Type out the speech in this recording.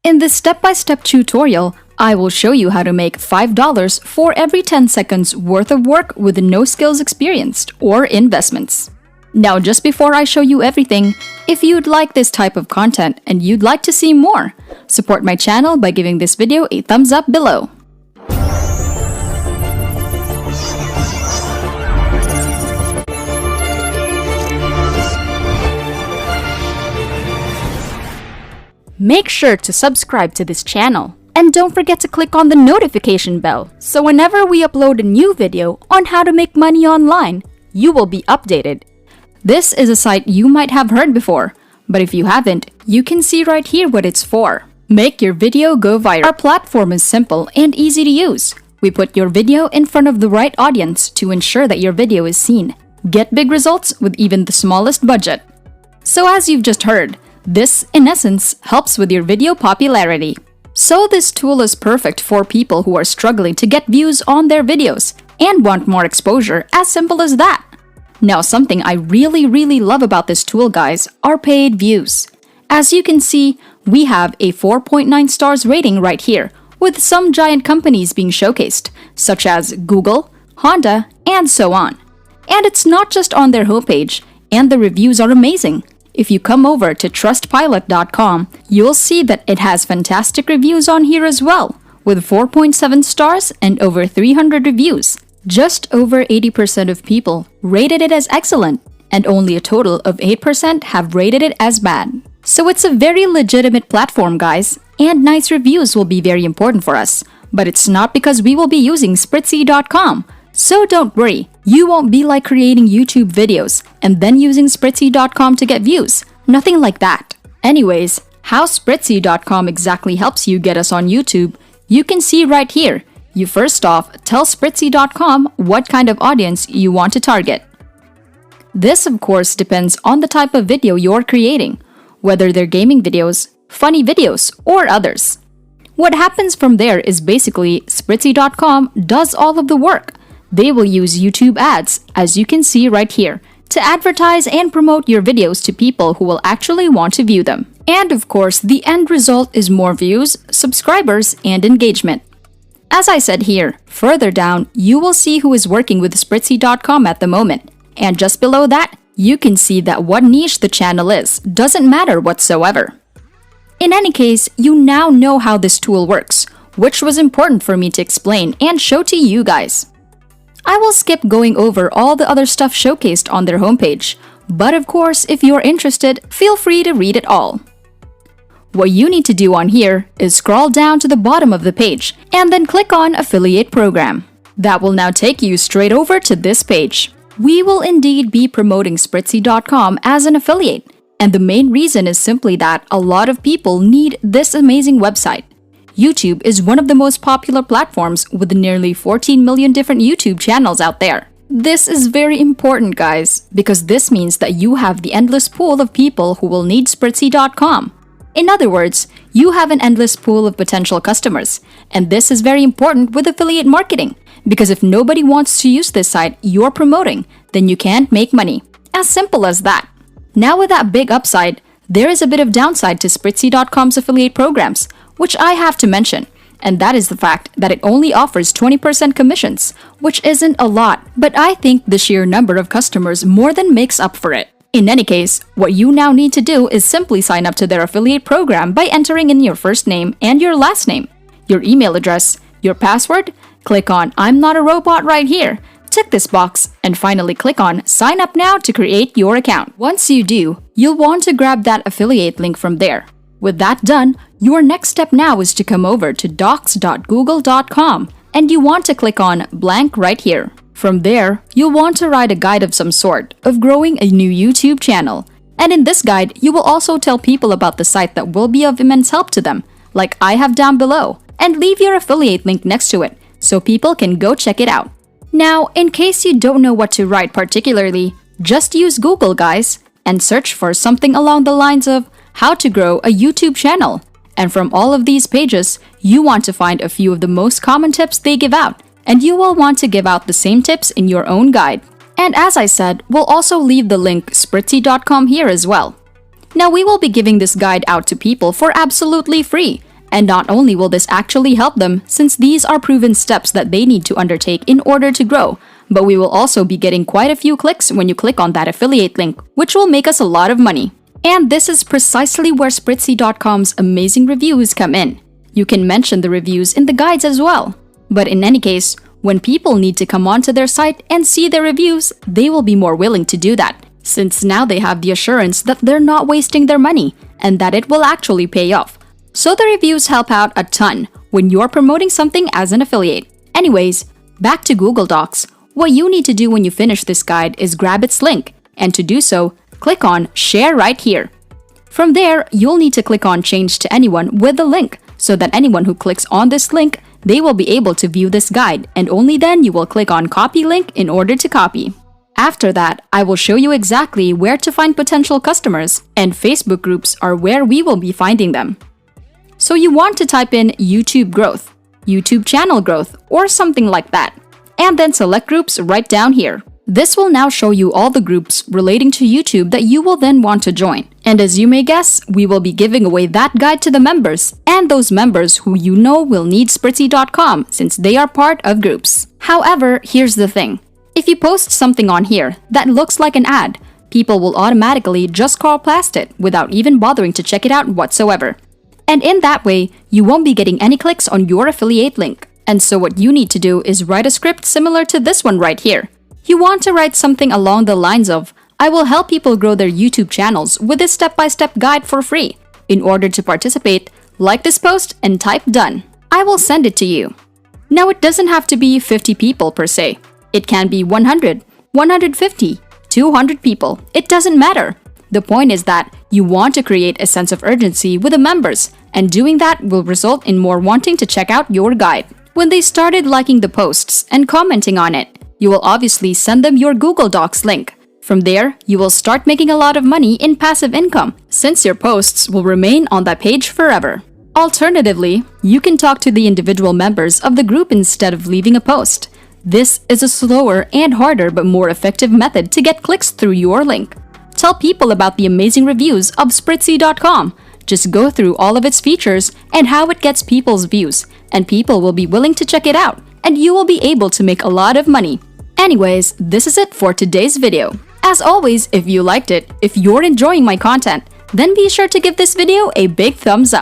In this step-by-step tutorial, I will show you how to make $5 for every 10 seconds worth of work with no skills experienced or investments. Now, just before I show you everything, if you'd like this type of content and you'd like to see more, support my channel by giving this video a thumbs up below. Make sure to subscribe to this channel. And don't forget to click on the notification bell, so whenever we upload a new video on how to make money online, you will be updated. This is a site you might have heard before, but if you haven't, you can see right here what it's for. Make your video go viral. Our platform is simple and easy to use. We put your video in front of the right audience to ensure that your video is seen. Get big results with even the smallest budget. So as you've just heard, this, in essence, helps with your video popularity. So this tool is perfect for people who are struggling to get views on their videos and want more exposure, as simple as that. Now, something I really love about this tool, guys, are paid views. As you can see, we have a 4.9 stars rating right here, with some giant companies being showcased, such as Google, Honda, and so on. And it's not just on their homepage, and the reviews are amazing. If you come over to trustpilot.com, you'll see that it has fantastic reviews on here as well, with 4.7 stars and over 300 reviews. Just over 80% of people rated it as excellent, and only a total of 8% have rated it as bad. So it's a very legitimate platform, guys, and nice reviews will be very important for us. But it's not because we will be using Spritzy.com. So don't worry, you won't be like creating YouTube videos and then using Spritzy.com to get views. Nothing like that. Anyways, how Spritzy.com exactly helps you get us on YouTube, you can see right here. You first off tell Spritzy.com what kind of audience you want to target. This of course depends on the type of video you're creating, whether they're gaming videos, funny videos, or others. What happens from there is basically Spritzy.com does all of the work. They will use YouTube ads, as you can see right here, to advertise and promote your videos to people who will actually want to view them. And of course, the end result is more views, subscribers, and engagement. As I said here, further down, you will see who is working with Spritzy.com at the moment. And just below that, you can see that what niche the channel is doesn't matter whatsoever. In any case, you now know how this tool works, which was important for me to explain and show to you guys. I will skip going over all the other stuff showcased on their homepage, but of course, if you're interested, feel free to read it all. What you need to do on here is scroll down to the bottom of the page and then click on Affiliate Program. That will now take you straight over to this page. We will indeed be promoting Spritzy.com as an affiliate, and the main reason is simply that a lot of people need this amazing website. YouTube is one of the most popular platforms with nearly 14 million different YouTube channels out there. This is very important, guys, because this means that you have the endless pool of people who will need Spritzy.com. In other words, you have an endless pool of potential customers, and this is very important with affiliate marketing, because if nobody wants to use this site you're promoting, then you can't make money. As simple as that. Now with that big upside, there is a bit of downside to Spritzy.com's affiliate programs, which I have to mention, and that is the fact that it only offers 20% commissions, which isn't a lot, but I think the sheer number of customers more than makes up for it. In any case, what you now need to do is simply sign up to their affiliate program by entering in your first name and your last name, your email address, your password, click on I'm not a robot right here, tick this box, and finally click on Sign up now to create your account. Once you do, you'll want to grab that affiliate link from there. With that done, your next step now is to come over to docs.google.com and you want to click on blank right here. From there, you'll want to write a guide of some sort of growing a new YouTube channel. And in this guide, you will also tell people about the site that will be of immense help to them, like I have down below, and leave your affiliate link next to it so people can go check it out. Now, in case you don't know what to write particularly, just use Google, guys, and search for something along the lines of how to grow a YouTube channel. And from all of these pages, you want to find a few of the most common tips they give out, and you will want to give out the same tips in your own guide. And as I said, we'll also leave the link Spritzy.com here as well. Now we will be giving this guide out to people for absolutely free, And not only will this actually help them, since these are proven steps that they need to undertake in order to grow, but we will also be getting quite a few clicks when you click on that affiliate link, which will make us a lot of money. And this is precisely where Spritzy.com's amazing reviews come in. You can mention the reviews in the guides as well. But in any case, when people need to come onto their site and see their reviews, they will be more willing to do that, since now they have the assurance that they're not wasting their money and that it will actually pay off. So the reviews help out a ton when you're promoting something as an affiliate. Anyways, back to Google Docs. What you need to do when you finish this guide is grab its link, and to do so, click on Share right here. From there, you'll need to click on Change to Anyone with the link, so that anyone who clicks on this link, they will be able to view this guide, and only then you will click on Copy Link in order to copy. After that, I will show you exactly where to find potential customers, and Facebook groups are where we will be finding them. So you want to type in YouTube growth, YouTube channel growth, or something like that, and then select groups right down here. This will now show you all the groups relating to YouTube that you will then want to join. And as you may guess, we will be giving away that guide to the members, and those members who you know will need Spritzy.com since they are part of groups. However, here's the thing. If you post something on here that looks like an ad, people will automatically just scroll past it without even bothering to check it out whatsoever. And in that way, you won't be getting any clicks on your affiliate link. And so what you need to do is write a script similar to this one right here. You want to write something along the lines of, I will help people grow their YouTube channels with this step-by-step guide for free. In order to participate, like this post and type done. I will send it to you. Now it doesn't have to be 50 people per se. It can be 100, 150, 200 people. It doesn't matter. The point is that you want to create a sense of urgency with the members, and doing that will result in more wanting to check out your guide. When they started liking the posts and commenting on it, you will obviously send them your Google Docs link. From there, you will start making a lot of money in passive income, since your posts will remain on that page forever. Alternatively, you can talk to the individual members of the group instead of leaving a post. This is a slower and harder but more effective method to get clicks through your link. Tell people about the amazing reviews of Spritzy.com. Just go through all of its features and how it gets people's views, and people will be willing to check it out, and you will be able to make a lot of money. Anyways, this is it for today's video. As always, if you liked it, if you're enjoying my content, then be sure to give this video a big thumbs up.